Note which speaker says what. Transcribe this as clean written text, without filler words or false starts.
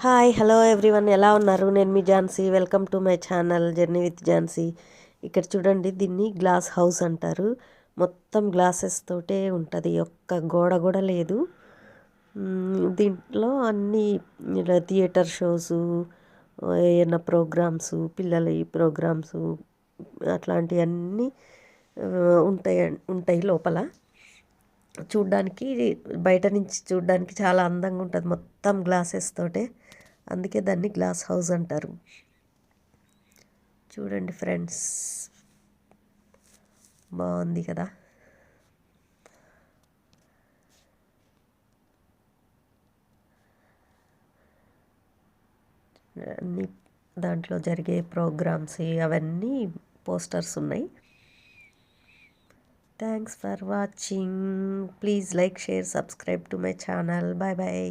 Speaker 1: Hi hello everyone, ఎలా ఉన్నారు? నేను మీ Jhansi. Welcome to my channel journey with Jhansi. ఇక్కడ చూడండి, దీన్ని గ్లాస్ హౌస్ అంటారు. మొత్తం గ్లాసెస్ తోటే ఉంటుంది, ఒక్క గోడ కూడా లేదు. దీంట్లో అన్ని ఇలా థియేటర్ షోసు, ఏమైనా ప్రోగ్రామ్స్, పిల్లల ప్రోగ్రామ్స్ అట్లాంటివన్నీ ఉంటాయి ఉంటాయి లోపల. చూడ్డానికి, బయట నుంచి చూడ్డానికి చాలా అందంగా ఉంటుంది, మొత్తం గ్లాసెస్ తోటే. అందుకే దాన్ని గ్లాస్ హౌస్ అంటారు. చూడండి ఫ్రెండ్స్, బాగుంది కదా. అన్ని దాంట్లో జరిగే ప్రోగ్రామ్స్ అవన్నీ పోస్టర్స్ ఉన్నాయి. Thanks for watching. Please like, share, subscribe to my channel. Bye bye.